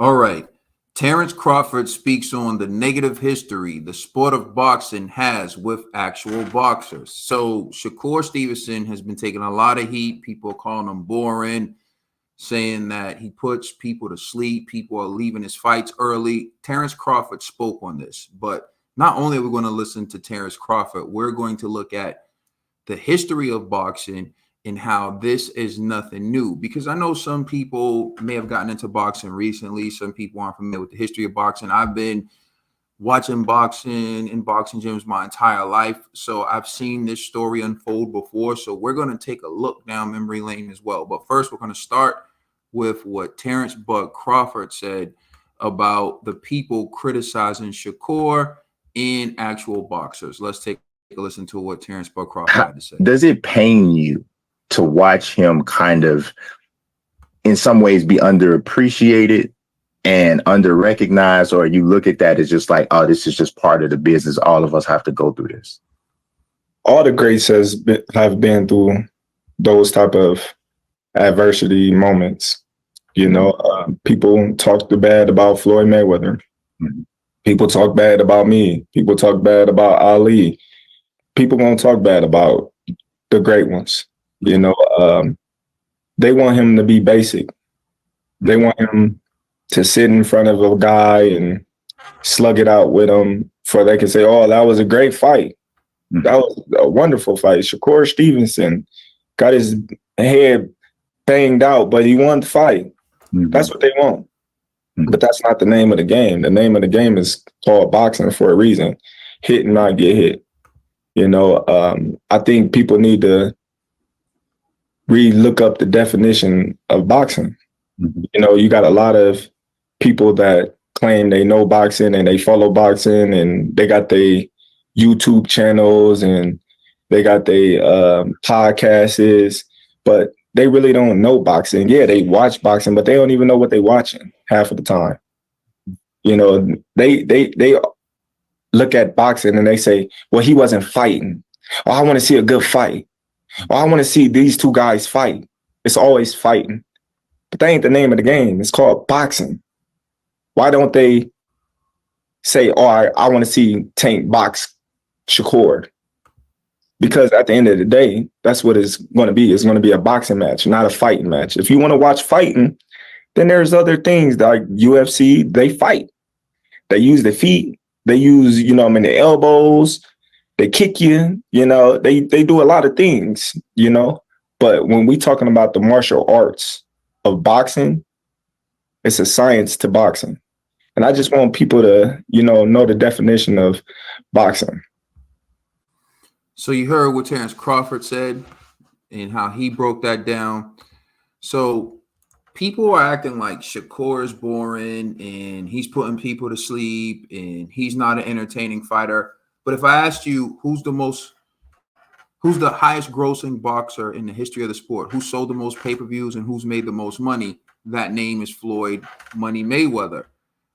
All right. Terence Crawford speaks on the negative history the sport of boxing has with actual boxers. So Shakur Stevenson has been taking a lot of heat. People calling him boring, saying that he puts people to sleep. People are leaving his fights early. Terence Crawford spoke on this. But not only are we going to listen to Terence Crawford, we're going to look at the history of boxing and how this is nothing new. Because I know some people may have gotten into boxing recently. Some people aren't familiar with the history of boxing. I've been watching boxing in boxing gyms my entire life. So I've seen this story unfold before. So we're going to take a look down memory lane as well. But first, we're going to start with what Terence Bud Crawford said about the people criticizing Shakur in actual boxers. Let's take a listen to what Terence Bud Crawford had to say. Does it pain you to watch him kind of, in some ways, be underappreciated and under-recognized, or you look at that as just like, oh, this is just part of the business. All of us have to go through this? All the greats have been through those type of adversity moments. You know, people talked bad about Floyd Mayweather. Mm-hmm. People talk bad about me. People talk bad about Ali. People won't talk bad about the great ones. You know, they want him to be basic. They want him to sit in front of a guy and slug it out with him for they can say, oh, that was a great fight. That was a wonderful fight. Shakur Stevenson got his head banged out, but he won the fight. Mm-hmm. That's what they want. Mm-hmm. But that's not the name of the game. The name of the game is called boxing for a reason. Hit and not get hit. You know, I think people need to look up the definition of boxing. Mm-hmm. You know, you got a lot of people that claim they know boxing and they follow boxing and they got their YouTube channels and they got their podcasts, but they really don't know boxing. Yeah, they watch boxing, but they don't even know what they're watching half of the time. You know, they look at boxing and they say, well, he wasn't fighting. Oh, I want to see a good fight. Oh, I want to see these two guys fight. It's always fighting. But that ain't the name of the game. It's called boxing. Why don't they say, oh, I want to see Tank box Shakur? Because at the end of the day, that's what it's going to be. It's going to be a boxing match, not a fighting match. If you want to watch fighting, then there's other things like UFC, they fight. They use the feet. They use, you know, the elbows. They kick you, you know, they do a lot of things, you know. But when we talking about the martial arts of boxing, it's a science to boxing. And I just want people to, you know the definition of boxing. So you heard what Terence Crawford said and how he broke that down. So people are acting like Shakur is boring and he's putting people to sleep and he's not an entertaining fighter. But if I asked you who's the highest grossing boxer in the history of the sport, who sold the most pay-per-views and who's made the most money, that name is Floyd Money Mayweather.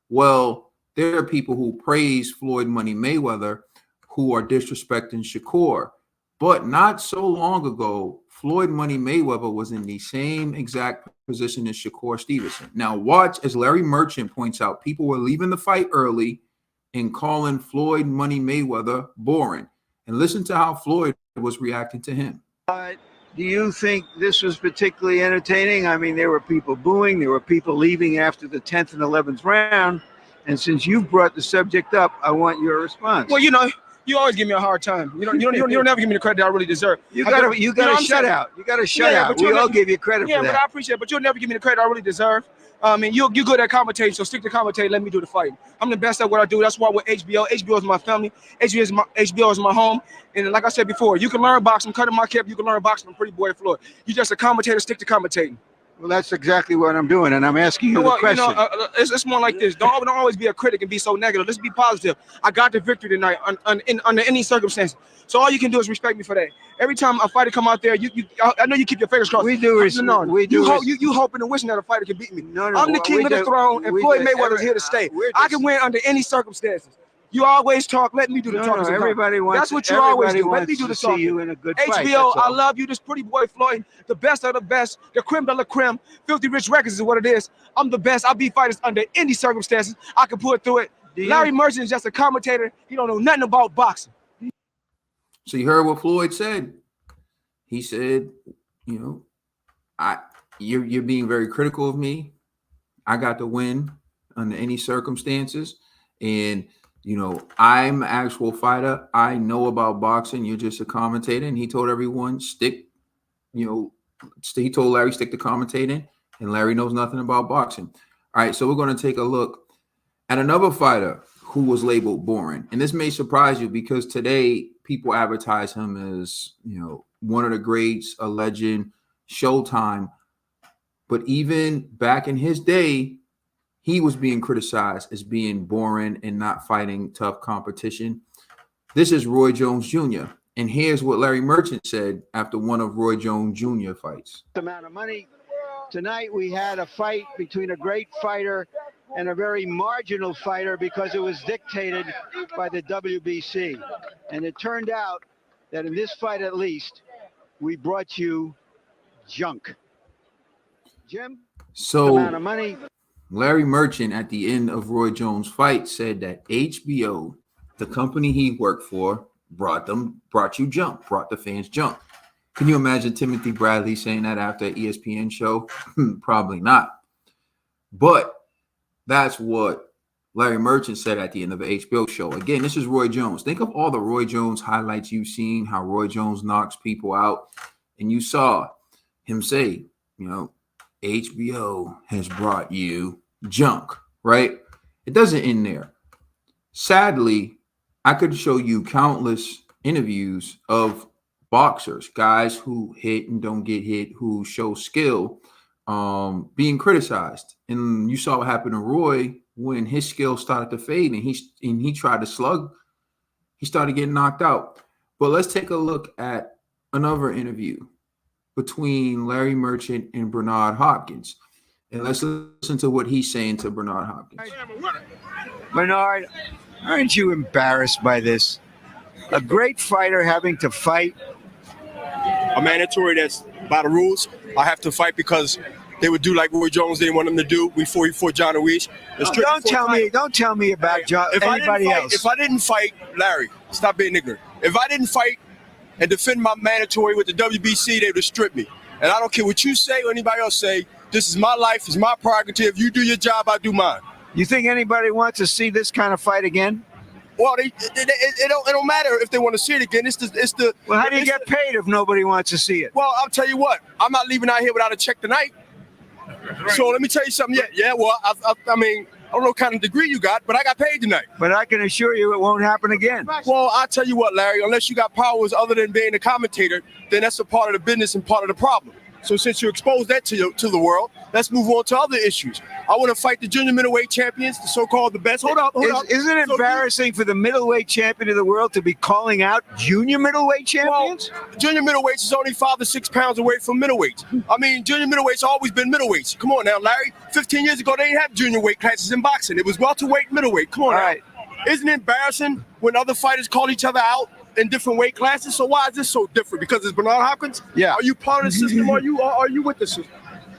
Well, there are people who praise Floyd Money Mayweather who are disrespecting Shakur. But not so long ago, Floyd Money Mayweather was in the same exact position as Shakur Stevenson. Now watch as Larry Merchant points out, people were leaving the fight early and calling Floyd Money Mayweather boring. And listen to how Floyd was reacting to him. Do you think this was particularly entertaining? I mean, there were people booing. There were people leaving after the 10th and 11th round. And since you brought the subject up, I want your response. Well, you know, you always give me a hard time. You don't never give me the credit I really deserve. You got a shutout. You got a shutout. We all give you credit for that. Yeah, but I appreciate it. But you'll never give me the credit I really deserve. I mean, you're good at commentating, so stick to commentating. Let me do the fighting. I'm the best at what I do. That's why with HBO is my family. HBO is my home. And like I said before, you can learn boxing. Cutting my cap, you can learn boxing from Pretty Boy Floyd. You just a commentator. Stick to commentating. Well, that's exactly what I'm doing, and I'm asking you the question. You know, it's more like this. Don't always be a critic and be so negative. Let's be positive. I got the victory tonight under any circumstance. So all you can do is respect me for that. Every time a fighter come out there, I know you keep your fingers crossed. We do. You hoping and wishing that a fighter can beat me. No, I'm the king of the throne, and Floyd Mayweather is here to stay. I can win under any circumstances. You always talk. Let me do the talking. No, everybody wants. That's what you always do. Let Wants me do to the see talking. you in a good fight. HBO, that's I all. love you. This pretty boy Floyd, the best of the best, the creme de la creme. Filthy Rich Records is what it is. I'm the best. I beat fighters under any circumstances. I can pull through it. Larry Merchant is just a commentator. He don't know nothing about boxing. So you heard what Floyd said. He said, you know, you're being very critical of me. I got to win under any circumstances. And, you know, I'm an actual fighter. I know about boxing. You're just a commentator. And he told everyone, he told Larry, stick to commentating. And Larry knows nothing about boxing. All right, so we're going to take a look at another fighter who was labeled boring. And this may surprise you because today people advertise him as, you know, one of the greats, a legend, Showtime. But even back in his day, he was being criticized as being boring and not fighting tough competition. This is Roy Jones Jr. And here's what Larry Merchant said after one of Roy Jones Jr. fights. Amount of money. Tonight we had a fight between a great fighter and a very marginal fighter because it was dictated by the WBC. And it turned out that in this fight, at least, we brought you junk. Jim, so amount of money. Larry Merchant at the end of Roy Jones' fight said that HBO, the company he worked for, brought you junk, brought the fans junk. Can you imagine Timothy Bradley saying that after an ESPN show? Probably not. But that's what Larry Merchant said at the end of the HBO show. Again, this is Roy Jones. Think of all the Roy Jones highlights you've seen, how Roy Jones knocks people out. And you saw him say, you know, HBO has brought you junk, right? It doesn't end there. Sadly, I could show you countless interviews of boxers, guys who hit and don't get hit, who show skill, being criticized. And you saw what happened to Roy when his skill started to fade and he tried to slug. He started getting knocked out. But let's take a look at another interview between Larry Merchant and Bernard Hopkins. And let's listen to what he's saying to Bernard Hopkins. Bernard, aren't you embarrassed by this? A great fighter having to fight. A mandatory that's by the rules. I have to fight because they would do like Roy Jones didn't want them to do before he fought John Ruiz. Don't tell me about John. Anybody else. If I didn't fight Larry, stop being ignorant. If I didn't fight and defend my mandatory with the WBC, they would have stripped me. And I don't care what you say or anybody else say. This is my life. It's my prerogative. You do your job, I do mine. You think anybody wants to see this kind of fight again? Well, it don't matter if they want to see it again. Well, how do you get paid if nobody wants to see it? Well, I'll tell you what. I'm not leaving out here without a check tonight. Right. So let me tell you something. Yeah. Well, I mean, I don't know what kind of degree you got, but I got paid tonight. But I can assure you it won't happen again. Well, I'll tell you what, Larry, unless you got powers other than being a commentator, then that's a part of the business and part of the problem. So since you exposed that to the world, let's move on to other issues. I want to fight the junior middleweight champions, the so-called the best. Hold up. Isn't it embarrassing for the middleweight champion of the world to be calling out junior middleweight champions? Well, junior middleweights is only 5 to 6 pounds away from middleweights. I mean, junior middleweights always been middleweights. Come on now, Larry. 15 years ago, they didn't have junior weight classes in boxing. It was welterweight, middleweight. Come on now. Right. Isn't it embarrassing when other fighters call each other out in different weight classes? So why is this so different? Because it's Bernard Hopkins? Yeah. Are you part of the system or are you with the system?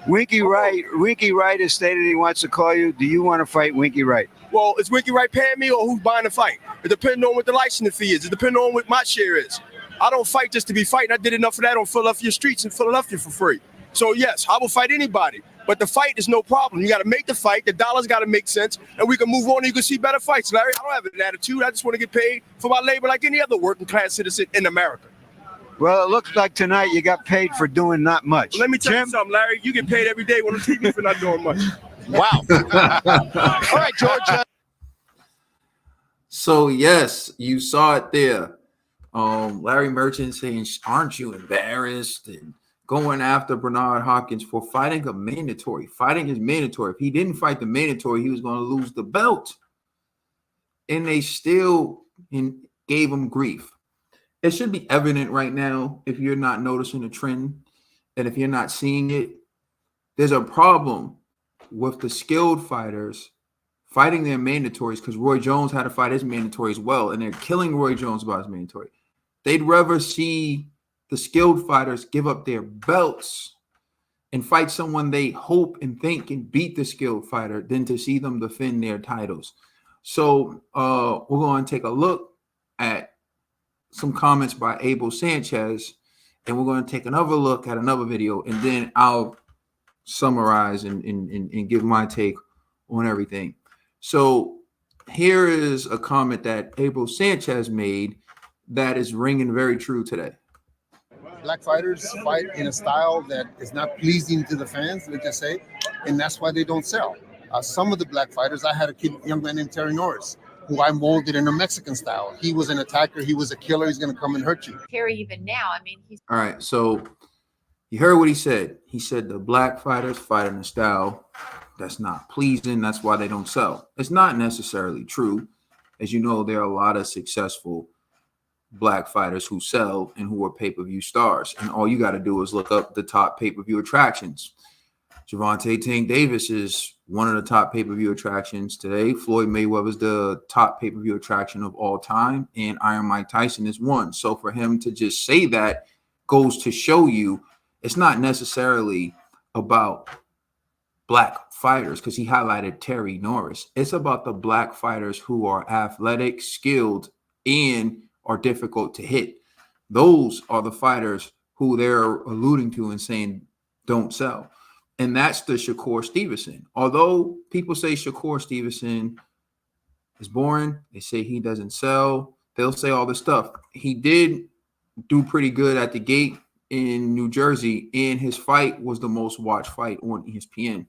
Winky Wright has stated he wants to call you. Do you want to fight Winky Wright? Well, is Winky Wright paying me or who's buying the fight? It depends on what the licensing fee is. It depends on what my share is. I don't fight just to be fighting. I did enough of that on Philadelphia streets in Philadelphia for free. So yes, I will fight anybody. But the fight is no problem. You got to make the fight. The dollars got to make sense. And we can move on and you can see better fights, Larry. I don't have an attitude. I just want to get paid for my labor like any other working class citizen in America. Well, it looks like tonight you got paid for doing not much. Well, let me tell you something, Larry. You get paid every day on the TV for not doing much. Wow. All right, George. So, yes, you saw it there. Larry Merchant saying, aren't you embarrassed? And going after Bernard Hopkins for fighting a mandatory. Fighting is mandatory. If he didn't fight the mandatory, he was going to lose the belt. And they still gave him grief. It should be evident right now if you're not noticing a trend and if you're not seeing it. There's a problem with the skilled fighters fighting their mandatories, because Roy Jones had to fight his mandatory as well, and they're killing Roy Jones about his mandatory. They'd rather see the skilled fighters give up their belts and fight someone they hope and think can beat the skilled fighter than to see them defend their titles. So we're going to take a look at some comments by Abel Sanchez, and we're going to take another look at another video, and then I'll summarize and give my take on everything. So here is a comment that Abel Sanchez made that is ringing very true today. Black fighters fight in a style that is not pleasing to the fans, let's just say, and that's why they don't sell. Some of the black fighters, I had a young man named Terry Norris, who I molded in a Mexican style. He was an attacker. He was a killer. He's going to come and hurt you. Terry, even now, I mean, he's... All right, so you heard what he said. He said the black fighters fight in a style that's not pleasing. That's why they don't sell. It's not necessarily true. As you know, there are a lot of successful black fighters who sell and who are pay-per-view stars. And all you got to do is look up the top pay-per-view attractions. Gervonta Tank Davis is one of the top pay-per-view attractions today. Floyd Mayweather is the top pay-per-view attraction of all time, and Iron Mike Tyson is one. So for him to just say that goes to show you it's not necessarily about black fighters, because he highlighted Terry Norris. It's about the black fighters who are athletic, skilled, and are difficult to hit. Those are the fighters who they're alluding to and saying don't sell. And that's the Shakur Stevenson. Although people say Shakur Stevenson is boring, they say he doesn't sell, they'll say all this stuff. He did do pretty good at the gate in New Jersey, and his fight was the most watched fight on ESPN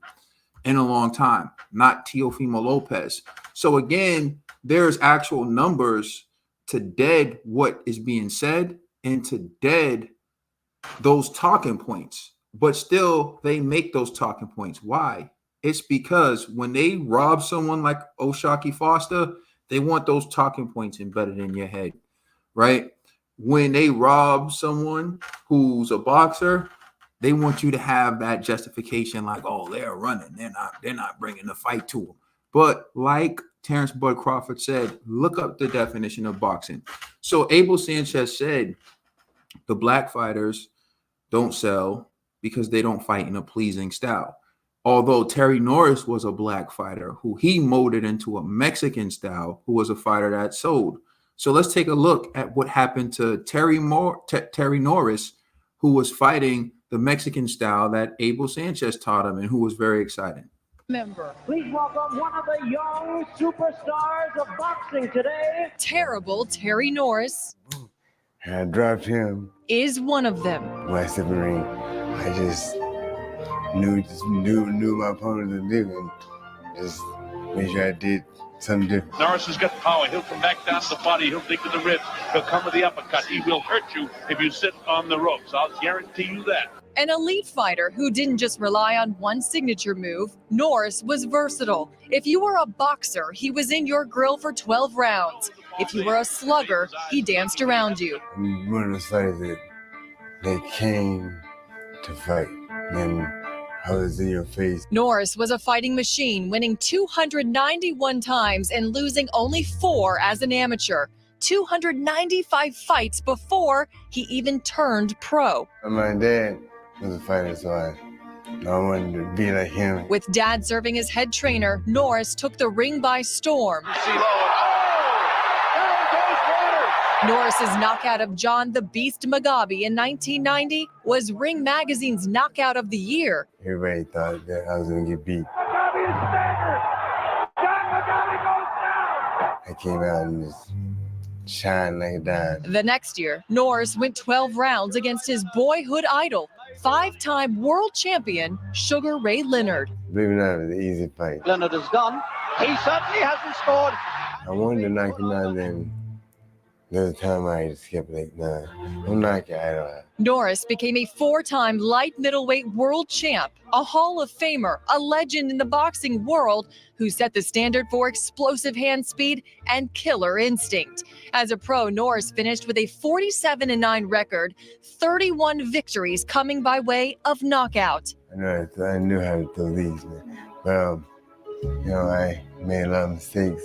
in a long time, not Teofimo Lopez. So again, there's actual numbers to dead what is being said and to dead those talking points. But still, they make those talking points. Why? It's because when they rob someone like O'Shaquie Foster, they want those talking points embedded in your head, right? When they rob someone who's a boxer, they want you to have that justification like, oh, they're running. They're not bringing the fight to them. But like Terence Bud Crawford said, look up the definition of boxing. So Abel Sanchez said the black fighters don't sell because they don't fight in a pleasing style. Although Terry Norris was a black fighter who he molded into a Mexican style, who was a fighter that sold. So let's take a look at what happened to Terry Norris, who was fighting the Mexican style that Abel Sanchez taught him and who was very exciting. Please welcome one of the young superstars of boxing today. Terrible Terry Norris. I dropped him. Is one of them. When I stepped in the ring, I just knew my opponent to do and just made sure I did something different. Norris has got power. He'll come back down the body. He'll dig to the ribs. He'll come with the uppercut. He will hurt you if you sit on the ropes. I'll guarantee you that. An elite fighter who didn't just rely on one signature move, Norris was versatile. If you were a boxer, he was in your grill for 12 rounds. If you were a slugger, he danced around you. I'm one of those fighters that they came to fight, and I was in your face. Norris was a fighting machine, winning 291 times and losing only 4 as an amateur. 295 fights before he even turned pro. My dad was a fighter, so I wanted to be like him. With dad serving as head trainer, Norris took the ring by storm. Norris's knockout of John the Beast Mugabe in 1990 was Ring Magazine's knockout of the year. Everybody thought that I was going to get beat. I came out and just shined like a dime. The next year, Norris went 12 rounds against his boyhood idol, 5-time world champion Sugar Ray Leonard. Believe it or not, it was an easy fight. Leonard has gone. He certainly hasn't scored. I wanted to knock him out, then the time I just kept like, nah, I'm not your idol. Norris became a 4-time light middleweight world champ, a Hall of Famer, a legend in the boxing world who set the standard for explosive hand speed and killer instinct. As a pro, Norris finished with a 47-9 record, 31 victories coming by way of knockout. I knew how to throw these, man. Well, I made a lot of mistakes,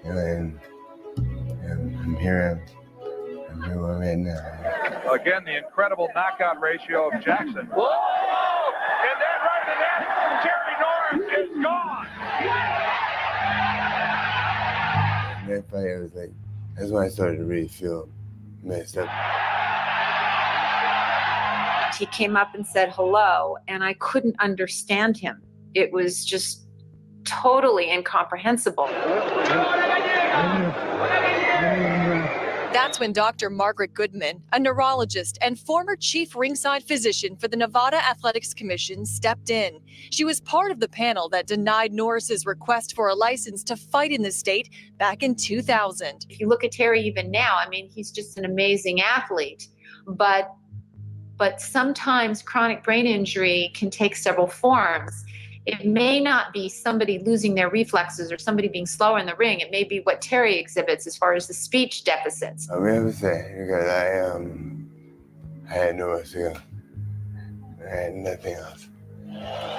and I'm here. I'm here right now. Again, the incredible knockout ratio of Jackson. Whoa! And then right to that, Terry Norris is gone. And that fight, I was like, that's when I started to really feel messed up. He came up and said hello, and I couldn't understand him. It was just totally incomprehensible. That's when Dr. Margaret Goodman, a neurologist and former chief ringside physician for the Nevada Athletics Commission, stepped in. She was part of the panel that denied Norris's request for a license to fight in the state back in 2000. If you look at Terry even now, I mean, he's just an amazing athlete, but sometimes chronic brain injury can take several forms. It may not be somebody losing their reflexes or somebody being slower in the ring. It may be what Terry exhibits as far as the speech deficits. I'm upset because I had nowhere to go. I had nothing else.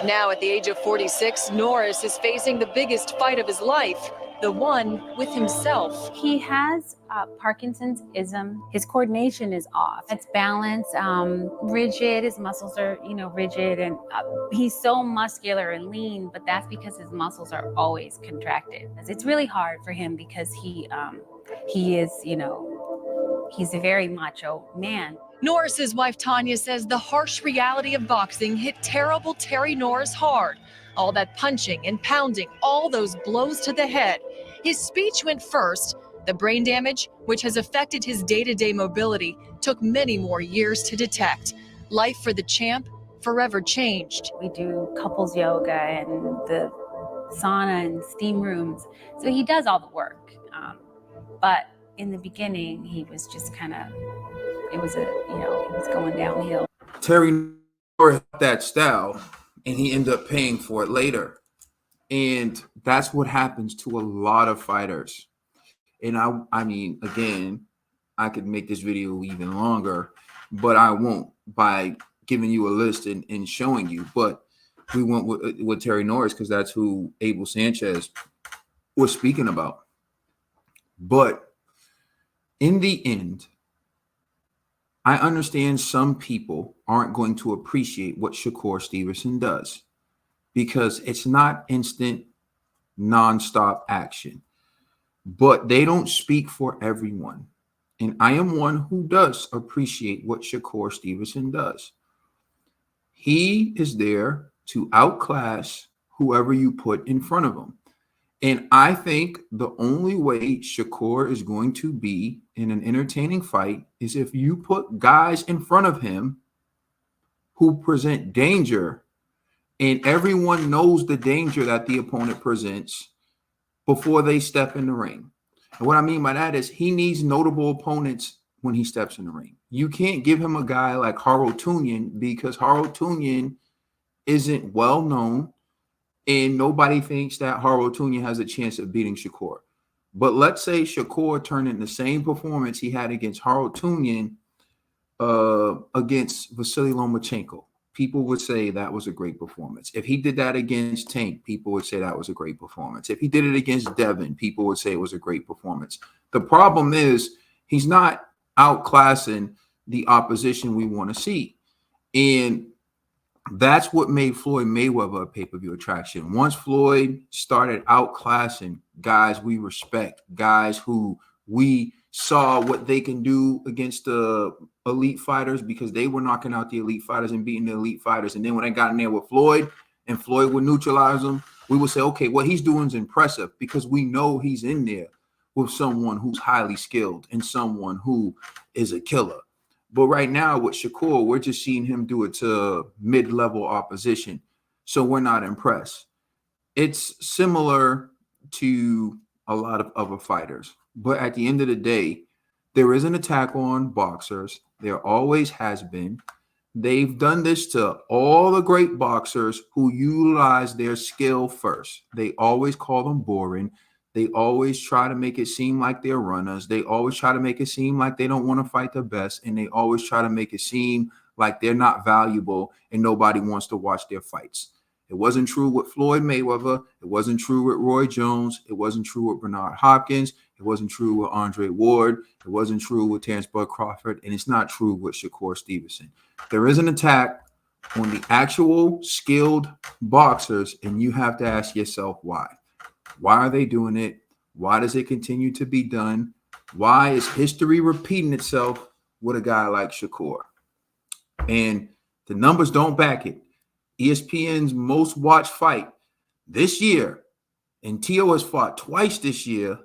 Now at the age of 46, Norris is facing the biggest fight of his life, the one with himself. He has Parkinson's-ism. His coordination is off. It's balance, rigid. His muscles are, rigid, and he's so muscular and lean, but that's because his muscles are always contracted. It's really hard for him because he is, he's a very macho man. Norris's wife Tanya says the harsh reality of boxing hit terrible Terry Norris hard. All that punching and pounding, all those blows to the head. His speech went first. The brain damage, which has affected his day-to-day mobility, took many more years to detect. Life for the champ forever changed. We do couples yoga and the sauna and steam rooms. So he does all the work. But in the beginning, he was just kind of, it was going downhill. Terry Norris had that style, and he ended up paying for it later. And that's what happens to a lot of fighters. And I mean, again, I could make this video even longer, but I won't by giving you a list and showing you. But we went with Terry Norris because that's who Abel Sanchez was speaking about. But in the end, I understand some people aren't going to appreciate what Shakur Stevenson does because it's not instant, nonstop action. But they don't speak for everyone. And I am one who does appreciate what Shakur Stevenson does. He is there to outclass whoever you put in front of him. And I think the only way Shakur is going to be in an entertaining fight is if you put guys in front of him who present danger, and everyone knows the danger that the opponent presents before they step in the ring. And what I mean by that is he needs notable opponents when he steps in the ring. You can't give him a guy like Harold Tunyon because Harold Tunyon isn't well known and nobody thinks that Harold Tunyon has a chance of beating Shakur. But let's say Shakur turned in the same performance he had against Harold Tunyon against Vasily Lomachenko. People would say that was a great performance. If he did that against Tank, people would say that was a great performance. If he did it against Devin, people would say it was a great performance. The problem is he's not outclassing the opposition we want to see. And that's what made Floyd Mayweather a pay-per-view attraction. Once Floyd started outclassing guys we respect, guys who we saw what they can do against the elite fighters because they were knocking out the elite fighters and beating the elite fighters. And then when I got in there with Floyd and Floyd would neutralize them, we would say, okay, what he's doing is impressive because we know he's in there with someone who's highly skilled and someone who is a killer. But right now with Shakur, we're just seeing him do it to mid-level opposition. So we're not impressed. It's similar to a lot of other fighters. But at the end of the day, there is an attack on boxers. There always has been. They've done this to all the great boxers who utilize their skill first. They always call them boring. They always try to make it seem like they're runners. They always try to make it seem like they don't want to fight the best. And they always try to make it seem like they're not valuable and nobody wants to watch their fights. It wasn't true with Floyd Mayweather. It wasn't true with Roy Jones. It wasn't true with Bernard Hopkins. It wasn't true with Andre Ward. It wasn't true with Terence Crawford. And it's not true with Shakur Stevenson. There is an attack on the actual skilled boxers, and you have to ask yourself why. Why are they doing it? Why does it continue to be done? Why is history repeating itself with a guy like Shakur? And the numbers don't back it. ESPN's most watched fight this year, and Tio has fought twice this year,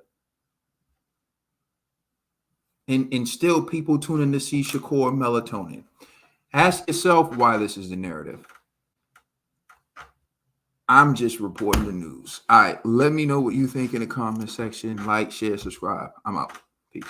and still people tune in to see Shakur melatonin. Ask yourself why this is the narrative. I'm just reporting the news. All right, let me know what you think in the comment section. Like, share, subscribe. I'm out. Peace.